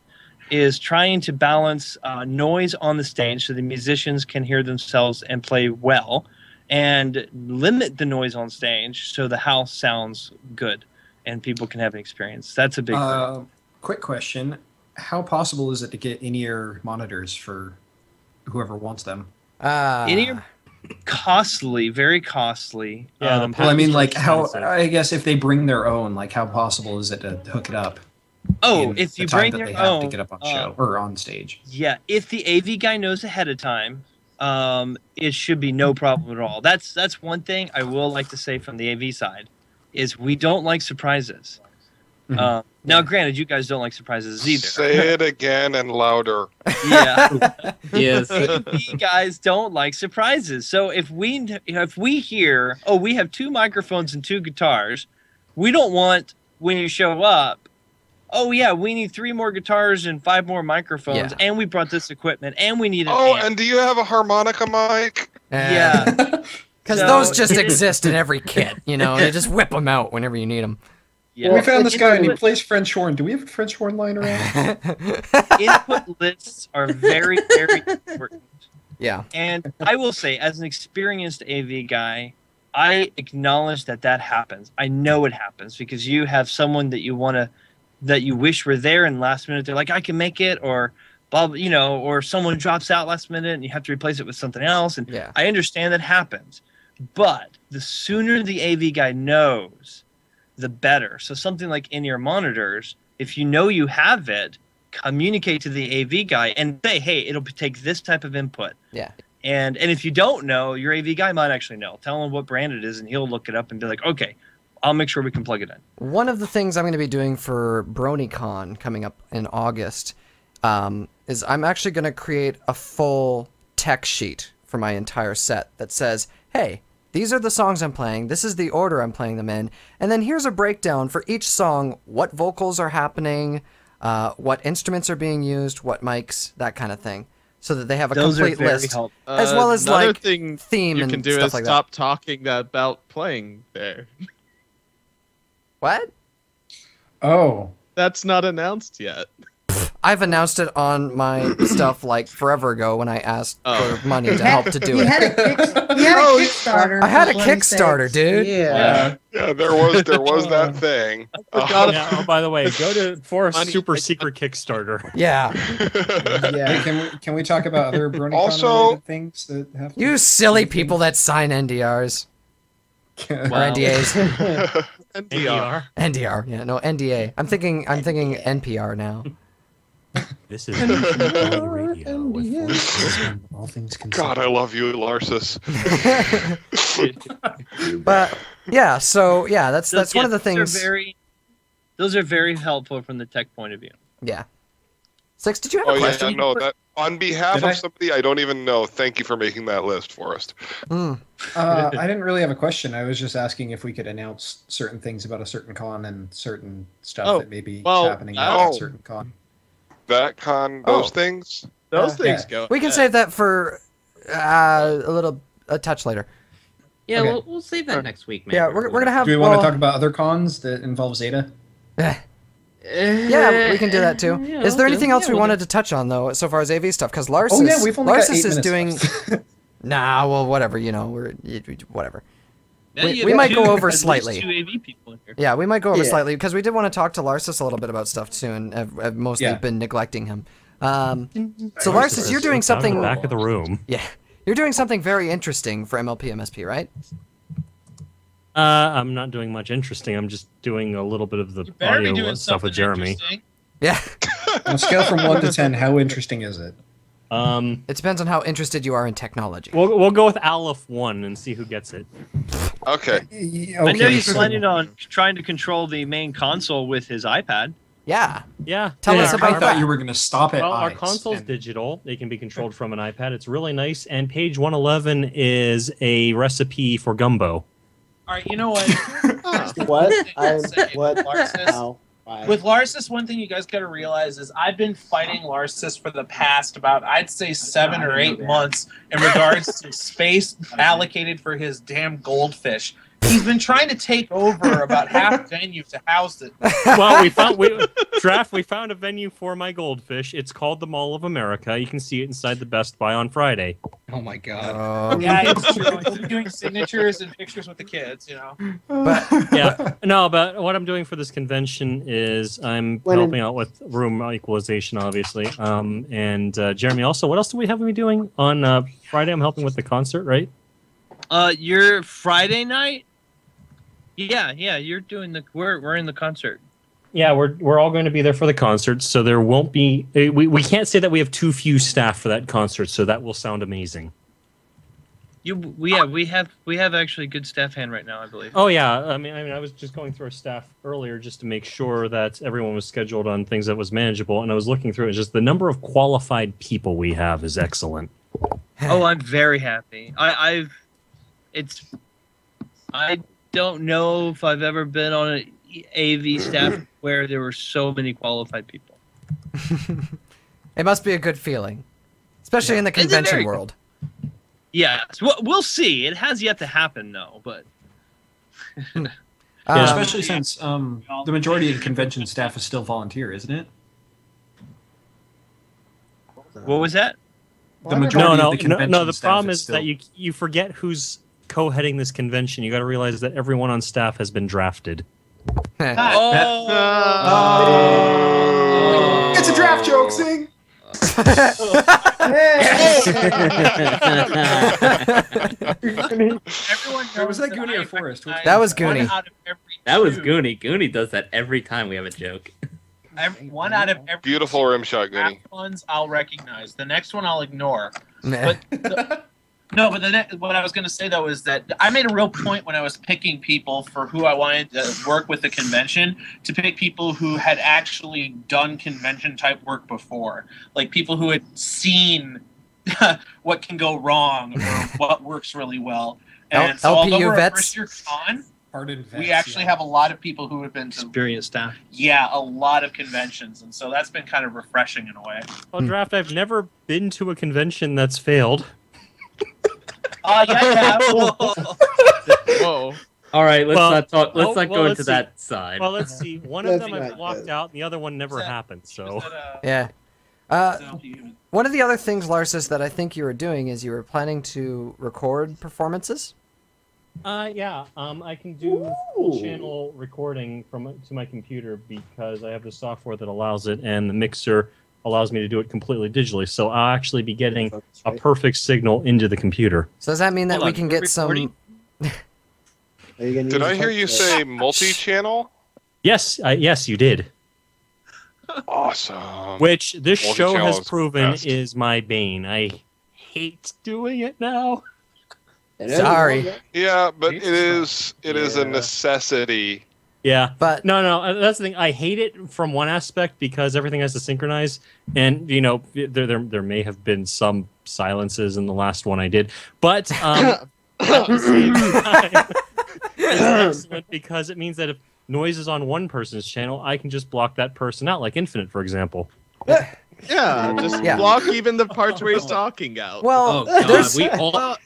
is trying to balance noise on the stage so the musicians can hear themselves and play well, and limit the noise on stage so the house sounds good and people can have an experience. That's a big thing. Quick question. How possible is it to get in-ear monitors for whoever wants them? In-ear costly, very costly. Yeah, well, I mean, like, how? I guess if they bring their own, like, how possible is it to hook it up? Oh, if you bring your own, have to get up on show or on stage. Yeah, if the AV guy knows ahead of time, it should be no problem at all. That's one thing I will like to say from the AV side, is we don't like surprises. Now, granted, you guys don't like surprises either. Say it again and louder. Yeah. Yes. AV guys don't like surprises. So if we hear, oh, we have 2 microphones and 2 guitars, we don't want, when you show up, oh yeah, we need 3 more guitars and 5 more microphones, and we brought this equipment, and we need an amp. And do you have a harmonica mic? Yeah. Because those just exist in every kit, you know. You just whip them out whenever you need them. Yeah. We found this guy and he plays French horn. Do we have a French horn lying around? Input lists are very, very important. Yeah. And I will say, as an experienced AV guy, I acknowledge that happens. I know it happens because you have someone that you wish were there, and last minute they're like, I can make it, or you know, or someone drops out last minute and you have to replace it with something else. And I understand that happens. But the sooner the AV guy knows, the better. So something like in-ear monitors, if you know you have it, communicate to the AV guy and say, hey, it'll take this type of input. Yeah. And if you don't know, your AV guy might actually know. Tell him what brand it is and he'll look it up and be like, okay, I'll make sure we can plug it in. One of the things I'm going to be doing for BronyCon coming up in August is I'm actually going to create a full tech sheet for my entire set that says, hey, these are the songs I'm playing, this is the order I'm playing them in, and then here's a breakdown for each song, what vocals are happening, what instruments are being used, what mics, that kind of thing, so that they have a complete list, as well as like thing theme you and can do stuff is like stop that. talking about playing there. What? Oh. That's not announced yet. I've announced it on my stuff like forever ago when I asked for money to help to do it. You had a Kickstarter. I had a Kickstarter, dude. Yeah, there was that thing. Oh, by the way, go to for a super secret Kickstarter. Yeah. Hey, can we talk about other BronyCon related things that have? You silly people that sign NDRs. Or NDAs. NDR. NDR. Yeah, no NDA. I'm thinking NPR now. This is radio with all things considered. God, I love you, Larsus. But yeah, so yeah, that's one of the things. Those are very helpful from the tech point of view. Yeah. Six, did you have a question? Yeah, no, that on behalf of somebody I don't even know. Thank you for making that list for us. I didn't really have a question. I was just asking if we could announce certain things about a certain con and certain stuff that may be happening at a certain con. That con, those things? Those things go. We can save that for a touch later. Yeah, Okay. we'll save that next week, maybe. Yeah, we're gonna have. Do we want to talk about other cons that involve Zeta? Yeah, we can do that too. Is there anything else we we'll wanted to touch on though, so far as AV stuff? Because Larsus, we've only got 8 is minutes doing. Nah, well, whatever. You know, whatever. Now We you might have go two- over at least slightly. 2 AV people in here. Yeah, we might go over Yeah. slightly because we did want to talk to Larsis a little bit about stuff too, and have mostly Yeah. been neglecting him. So Larsis, you're doing Down in something. the back of the room. Yeah, you're doing something very interesting for MLP-MSP, right? I'm not doing much interesting. I'm just doing a little bit of the Better be audio doing stuff with something Jeremy. interesting. Yeah. On a scale from 1 to 10, how interesting is it? It depends on how interested you are in technology. We'll go with Aleph 1 and see who gets it. Okay. I know he's so- planning on trying to control the main console with his iPad. Yeah. Yeah. Tell us I about thought that. you were going to stop at Well, our eyes console's and- digital. They can be controlled from an iPad. It's really nice. And page 111 is a recipe for gumbo. All right, you know what? What? What? Larsis? How? Why? With Larsis, one thing you guys got to realize is I've been fighting Larsis for the past about, I'd say, 7 or 8 months in regards to space allocated for his damn goldfish. He's been trying to take over about half venue to house it. Well, we found a venue for my goldfish. It's called the Mall of America. You can see it inside the Best Buy on Friday. Oh my god. Yeah, it's true. We'll be doing signatures and pictures with the kids, you know. Yeah. No, but what I'm doing for this convention is I'm helping out with room equalization, obviously. And Jeremy, also, what else do we have me doing on Friday? I'm helping with the concert, right? Your Friday night? Yeah, you're doing the. We're in the concert. Yeah, we're all going to be there for the concert, so there won't be. We can't say that we have too few staff for that concert, so that will sound amazing. We have actually good staff hand right now, I believe. Oh yeah, I mean, I was just going through our staff earlier just to make sure that everyone was scheduled on things that was manageable, and I was looking through it. Just the number of qualified people we have is excellent. Oh, I'm very happy. I don't know if I've ever been on an AV staff where there were so many qualified people. It must be a good feeling, especially in the convention world. Yes, we'll see. It has yet to happen, though. But especially since the majority of the convention staff is still volunteer, isn't it? What was that? The majority of the convention no. The staff problem is is still... that you forget who's co-heading this convention. You got to realize that everyone on staff has been drafted. It's a draft joke, Sing! Everyone knows was that Goonie or Forrest? That was Goonie. That was Goonie. Goonie does that every time we have a joke. One out of every Beautiful rim shot, Goonie. ones I'll recognize. The next one I'll ignore. Nah. What I was going to say though is that I made a real point when I was picking people for who I wanted to work with the convention to pick people who had actually done convention type work before, like people who had seen what can go wrong or what works really well. And so although we're a first year con, we actually have a lot of people who have been to experienced staff. Yeah, a lot of conventions, and so that's been kind of refreshing in a way. Well, Draft, I've never been to a convention that's failed. Yeah. Whoa. All right, let's not talk. Let's not go into that side. Well, let's see. One of them I've blocked out, and the other one never happened. So Yeah. One of the other things, Larsis, that I think you were doing is you were planning to record performances. Yeah. I can do full channel recording to my computer because I have the software that allows it, and the mixer allows me to do it completely digitally. So I'll actually be getting a perfect signal into the computer. So does that mean that we can get some? Did I hear you say multi-channel? Yes, yes, you did. Awesome. Which this show Multi-channel has is proven best. is my bane. I hate doing it now. Sorry. Yeah, but it is a necessity. Yeah, but no, that's the thing. I hate it from one aspect because everything has to synchronize, and there may have been some silences in the last one I did, but at the same time, it's excellent because it means that if noise is on one person's channel, I can just block that person out, like Infinite, for example. Yeah, just block even the parts where he's talking out. Well,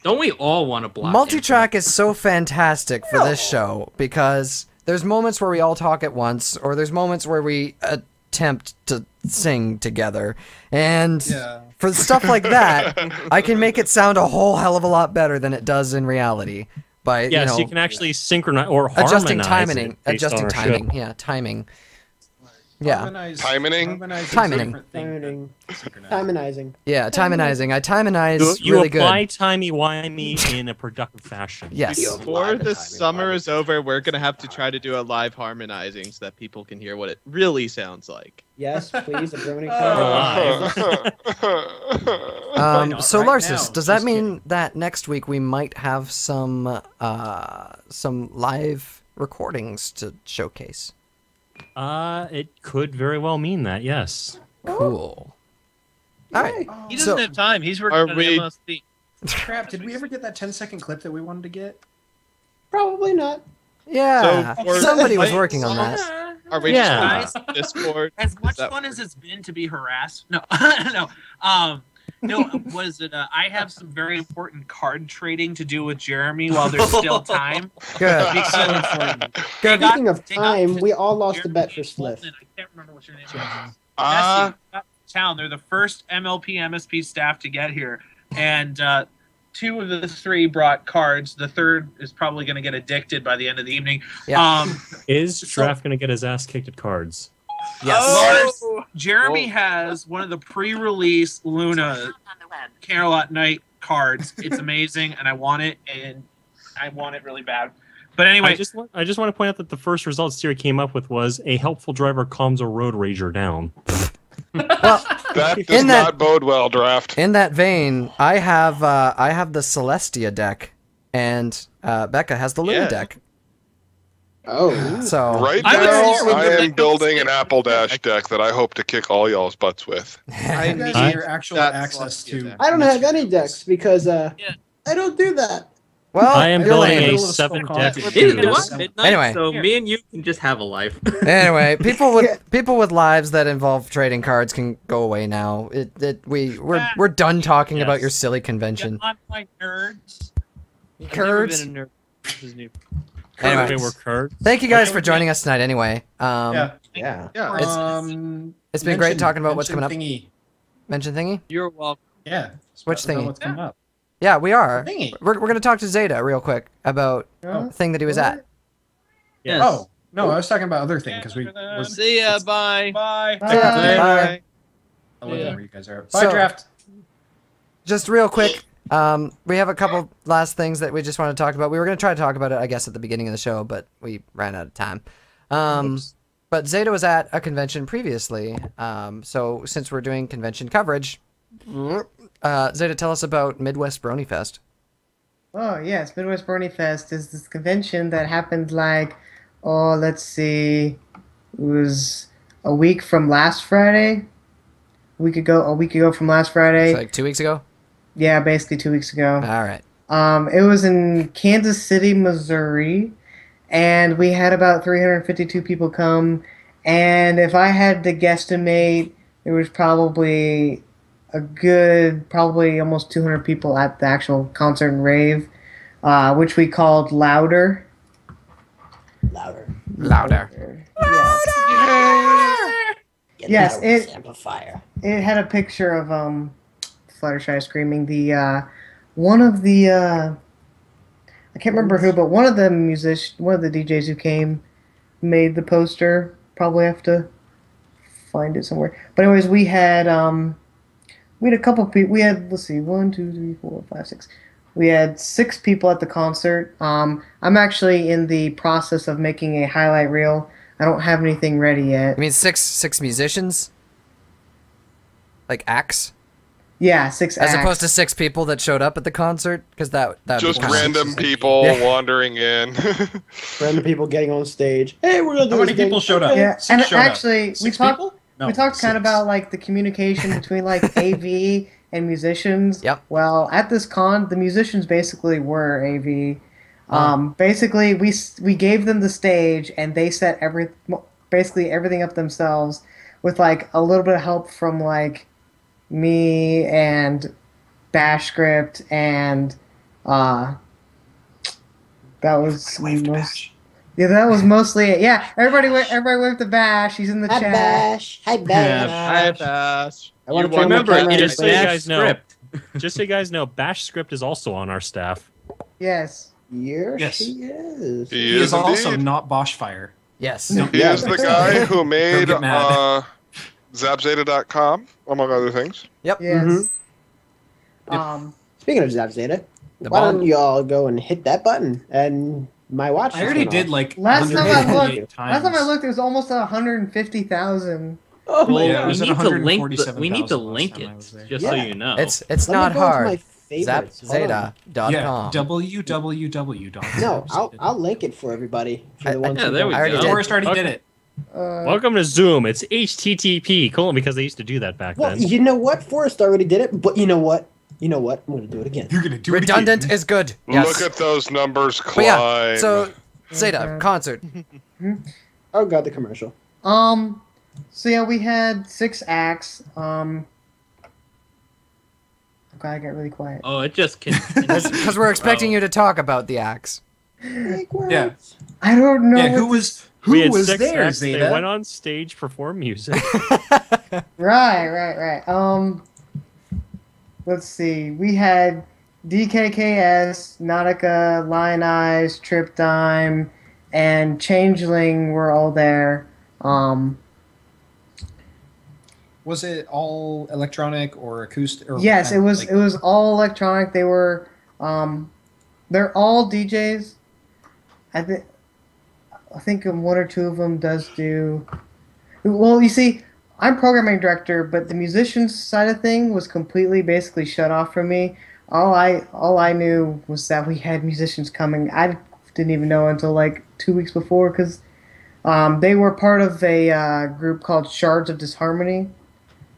don't we all want to block? Multitrack is so fantastic for this show because there's moments where we all talk at once, or there's moments where we attempt to sing together. And for stuff like that, I can make it sound a whole hell of a lot better than it does in reality. By, Yes, you know, you can actually synchronize or adjusting harmonize timing. it based on Adjusting our timing. show. Yeah, timing. Yeah. Timing? Timonizing. Yeah, timonizing. I timonize You really apply good. timey-wimey in a productive fashion. Yes. Before the summer is over, we're gonna have to try to do a live harmonizing so that people can hear what it really sounds like. Yes, please, a Brony So Larsis, does that mean that next week we might have some live recordings to showcase? It could very well mean that, yes. Cool. All right. He doesn't have time. He's working on MLP. Crap, did we ever get that 10-second clip that we wanted to get? Probably not. Yeah, So somebody was working on that. Are we just on Discord? As much fun as it's been to be harassed, no, no, was it? I have some very important card trading to do with Jeremy while there's still time. Good. Good. Speaking of time, we all lost a bet for Spliff. I can't remember what your name was. Nessie got to town. They're the first MLP-MSP staff to get here, and 2 of the 3 brought cards. The third is probably going to get addicted by the end of the evening. Yeah. Is Draft going to get his ass kicked at cards? Yes. Jeremy has one of the pre-release Luna Carolot Night cards. It's amazing, and I want it, and I want it really bad. But anyway, I just want to point out that the first result Siri came up with was a helpful driver calms a road rager down. Well, that does not bode well, Draft. In that vein, I have the Celestia deck, and Becca has the Luna deck. Oh, so right now I am building an Apple Dash deck that I hope to kick all y'all's butts with. I need your actual access to. I don't have any decks because I don't do that. Well, I am building a 7-deck. Anyway, so me and you can just have a life. Anyway, people with lives that involve trading cards can go away now. We're done talking about your silly convention. I'm like nerds. Curds. Anyway, we're curds. Thank you guys for joining us tonight. Anyway, yeah. It's been great talking about what's coming up. Thingy. Mention thingy. You're welcome. Yeah. Which thingy? What's coming up? Yeah, we are. Thingy. We're gonna talk to Zeta real quick about the thing that he was at. Yes. Oh no, I was talking about other thing because See ya. Bye. Bye. Bye. I love where you guys are. Bye, Draft. Just real quick, we have a couple last things that we just want to talk about. We were going to try to talk about it, I guess, at the beginning of the show, but we ran out of time. But Zeta was at a convention previously, so since we're doing convention coverage, Zeta, tell us about Midwest Brony Fest. Oh, yes, Midwest Brony Fest is this convention that happened let's see, it was a week from last Friday. A week ago from last Friday. It's like 2 weeks ago? Yeah, basically 2 weeks ago. All right. It was in Kansas City, Missouri, and we had about 352 people come. And if I had to guesstimate, there was probably almost 200 people at the actual concert and rave, which we called Louder. Yes, it had a picture of Fluttershy screaming. One of the I can't remember who, but one of the DJs who came made the poster. Probably have to find it somewhere. But anyways, we had a couple people. We had 1, 2, 3, 4, 5, 6. We had 6 people at the concert. I'm actually in the process of making a highlight reel. I don't have anything ready yet. You mean six musicians? Like acts? Yeah, 6 acts. As opposed to 6 people that showed up at the concert? Because that just random people wandering in. Random people getting on stage. Hey, we're gonna do How many people showed up? Yeah, and actually, we talked No, kind of about the communication between AV and musicians. Yep. Well, at this con, the musicians basically were AV. Basically, we gave them the stage, and they set basically everything up themselves with a little bit of help from me and Bash Script, and that was Yeah, that was mostly it. Yeah, everybody went to Bash. He's in the Hi, chat. Bash. Hi, Bash. Hi, Bash. I want to Remember, just so you guys know, script. just so you guys know, Bash Script is also on our staff. Yes. Yes. She is. He He is also indeed. not Boschfire. Yes. He is the guy who made get mad. zapzeta.com, among other things. Yep. Yes. Speaking of Zap Zeta, The why bomb. don't y'all go and hit that button? And my watch. I just already went did off. like Last time I 158 looked, it was almost 150,000. Oh my Well, Yeah, it god! was we at need to link. We 147,000 need to last link time I it, was there. just so Yeah. you know. It's Let me not go to my hard. favorites. Hold on. Zapzeta.com. Yeah, www. No, I'll link it for everybody. For the ones yeah, who there don't. we I already go. did. Forrest already did it. Welcome to Zoom. It's HTTP: because they used to do that back Well, then. you know what? Forrest already did it, but you know what? I'm gonna do it again. You're gonna do Redundant it again. is good. Yes. Look at those numbers But climb. yeah, so Zeta concert. Oh god, the commercial. So yeah, we had 6 acts. Okay, I got really quiet. Oh, it just Because we're expecting you to talk about the acts. Yeah. I don't know. Yeah, who what was We had who was 6 there, acts. They Zeta? went on stage, performed music. Right. Let's see. We had DKKS, Nautica, Lion Eyes, Trip Dime, and Changeling were all there. Was it all electronic or acoustic? Or Yes, it was. like- It was all electronic. They were. They're all DJs. I think one or two of them does do. Well, you see, I'm programming director, but the musicians side of thing was completely basically shut off from me. All I knew was that we had musicians coming. I didn't even know until like 2 weeks before because they were part of a group called Shards of Disharmony,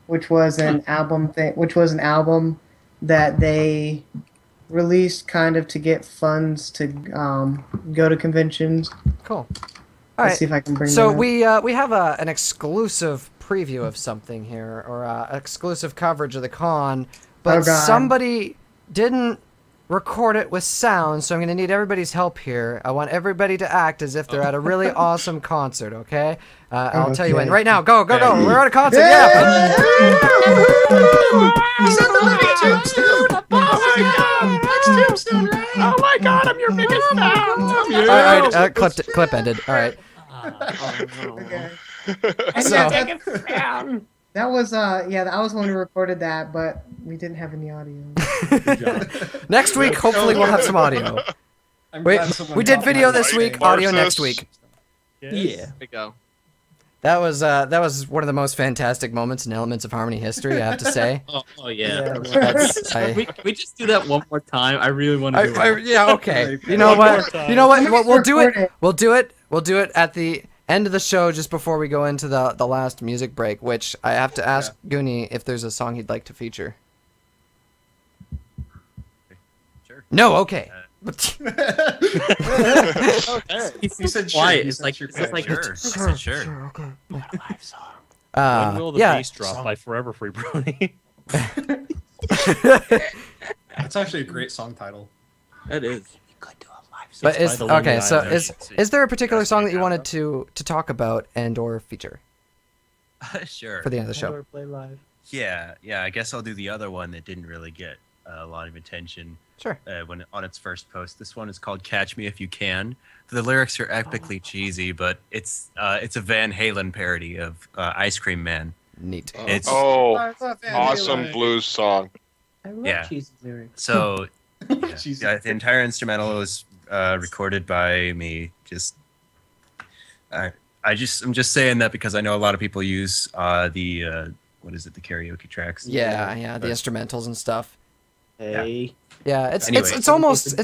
which was an album that they released kind of to get funds to go to conventions. Cool. All Let's right. see if I can bring So that up. we have an exclusive preview of something here, or exclusive coverage of the con, but Oh, God. somebody didn't record it with sound, so I'm going to need everybody's help here. I want everybody to act as if they're at a really awesome concert, okay? I'll tell you when. Okay. Right now, go! We're at a concert, yeah! Oh my god, I'm your biggest fan! All right, clip ended. All right. Okay. So, That was I was the one who recorded that, but we didn't have any audio. next week, hopefully, we'll have some audio. I'm Wait, glad someone we did got video my this mic. week, audio next Marxist. week. Yes. There we go. That was one of the most fantastic moments in Elements of Harmony history, I have to say. Oh yeah. That's, we just do that one more time. I really want to do it. yeah, okay. You know One more what? time. You know what? Let me We'll do record it. it. We'll do it. We'll do it at the end of the show, just before we go into the last music break. Which I have to ask Goonie if there's a song he'd like to feature. Sure. No, okay. He's said sure. quiet. He It's said like sure. it's like Sure. I said sure. Okay. When will the yeah. bass drop by Everfree, Brony? That's actually a great song title. That is. But It's is by the Lonely okay. So Island. is there a particular song that you wanted to talk about and or feature Sure. for the end of the show? Play live. Yeah. I guess I'll do the other one that didn't really get a lot of attention. Sure. When on its first post. This one is called "Catch Me If You Can." The lyrics are epically cheesy, but it's a Van Halen parody of Ice Cream Man. Neat. It's Awesome blues song. I love Yeah. cheesy lyrics. so Cheesy. yeah, the entire instrumental was recorded by me. I'm just saying that because I know a lot of people use the what is it, the karaoke tracks. Yeah, the instrumentals and stuff. Hey. Yeah, it's Anyway. it's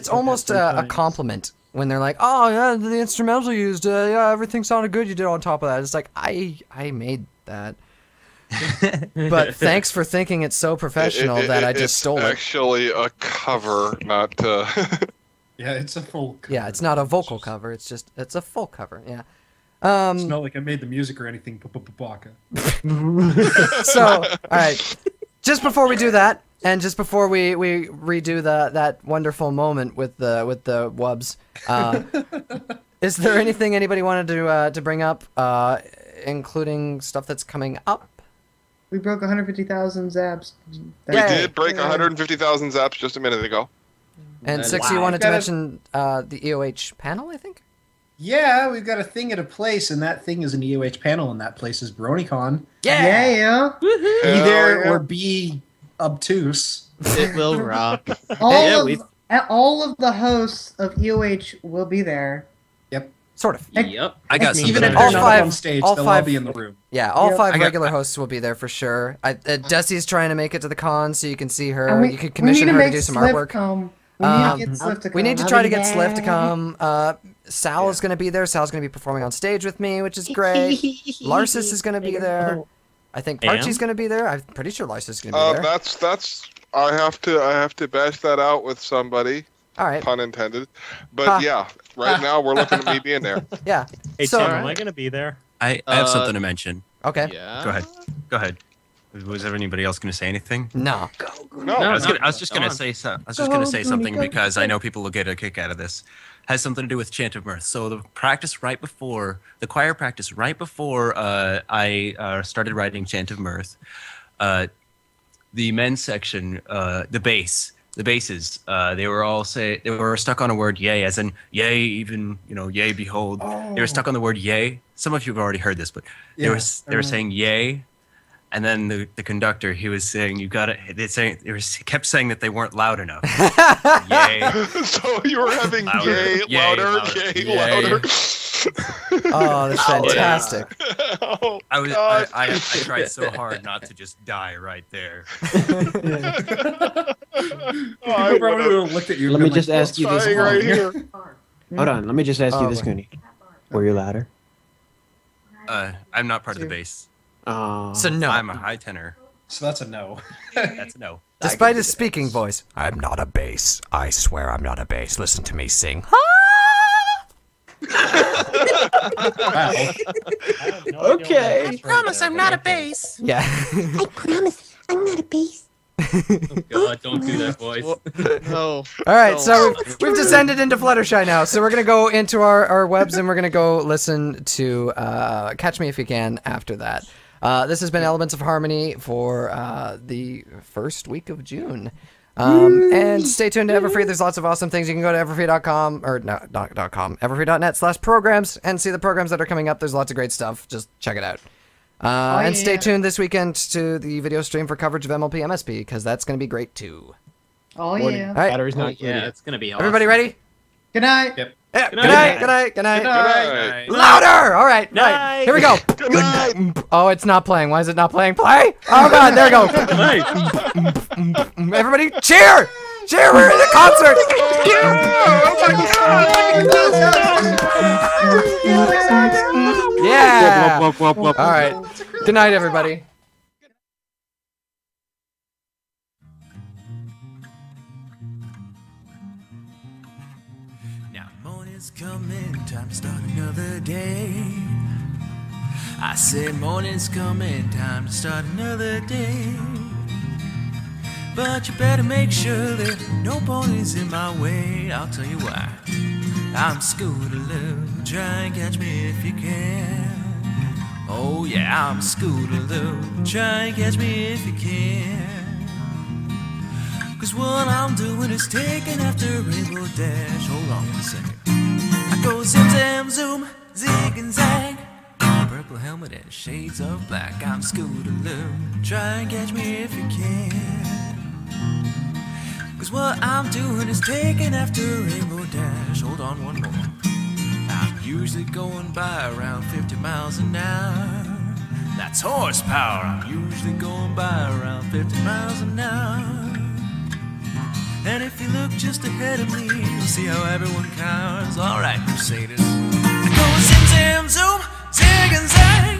almost a compliment when they're like, "Oh yeah, the instrumental you used, yeah, everything sounded good. You did on top of that." It's like I made that, but thanks for thinking it's so professional that I just stole It's it. actually a cover, not. Yeah, it's a full. Cover. Yeah, it's not a vocal cover. It's a full cover. Yeah. It's not like I made the music or anything. Baka. So, all right. Just before we do that, and just before we redo that wonderful moment with the wubs, Is there anything anybody wanted to bring up, including stuff that's coming up? We broke 150,000 zaps. We did break 150,000 zaps just a minute ago. And Six, you wanted to mention the EOH panel, I think? Yeah, we've got a thing at a place, and that thing is an EOH panel, and that place is BronyCon. Yeah. Be there or be obtuse. It will rock. All of the hosts of EOH will be there. Yep. Sort of. Yep. I got something. Even if they're not on stage, they'll all be in the room. Yeah, all 5 regular hosts will be there for sure. Desi's trying to make it to the con, so you can see her. You could commission her to do some artwork. We need to try to get Sliff to come. Sal is going to be there. Sal's going to be performing on stage with me, which is great. Larsis is going to be there. I think Parchy's going to be there. I'm pretty sure Larsis is going to be there. That's. I have to bash that out with somebody. All right. Pun intended. But yeah, right now we're looking at me being there. Yeah. Hey, Tim, am I going to be there? I have something to mention. Okay. Yeah. Go ahead. Was there anybody else going to say anything? No. I was just going to say something because I know people will get a kick out of this. Has something to do with Chant of Mirth. So the choir practice right before I started writing Chant of Mirth, the men's section, the basses, they were stuck on a word yea, as in yea, even yea, behold. They were stuck on the word yea. Some of you have already heard this, but they were saying yea. And then the conductor, he was saying, "You got it." He kept saying that they weren't loud enough. Yay! So you were having yay louder. Oh, that's fantastic. I tried so hard not to just die right there. I probably would have looked at you. Let me just ask you this. Right here. Hold on. Let me just ask you this, Goonie. Were you louder? I'm not part of the bass. So no. I'm a high tenor. So that's a no. That's a no. Despite his speaking voice. I'm not a bass. I swear I'm not a bass. Listen to me sing. Okay. I promise I'm not a bass. Yeah. I promise I'm not a bass. Oh God, don't do that voice. No. All right, so we've descended into Fluttershy now. So we're going to go into our webs and we're going to go listen to Catch Me If You Can after that. This has been Elements of Harmony for the first week of June. And stay tuned to Everfree. There's lots of awesome things. You can go to everfree.com or not.com, everfree.net/programs and see the programs that are coming up. There's lots of great stuff. Just check it out. And stay tuned this weekend to the video stream for coverage of MLP-MSP because that's going to be great too. Oh yeah. All right. Battery's not Yeah, it's gonna be awesome. Everybody ready? Good night. Yep. Yeah, good night. Good night. Good night. Good night. Louder! All right, right. Here we go. Good night. Oh, it's not playing. Why is it not playing? Play! Oh God, there we go. Everybody, cheer! Cheer! We're in the concert. Yeah. All right. Good night, everybody. Morning's coming, time to start another day. I said morning's coming, time to start another day. But you better make sure that no ponies in my way. I'll tell you why. I'm Scootaloo, try and catch me if you can. Oh yeah, I'm Scootaloo, try and catch me if you can. Cause what I'm doing is taking after Rainbow Dash. Hold on a second. I go zim zam zoom, zig and zag. Purple helmet and shades of black. I'm Scootaloo, try and catch me if you can. Cause what I'm doing is taking after Rainbow Dash. Hold on one more. I'm usually going by around 50 miles an hour. That's horsepower. I'm usually going by around 50 miles an hour. And if you look just ahead of me, you'll see how everyone cowers. Alright, Crusaders. I go zim zam zoom, zig and zag.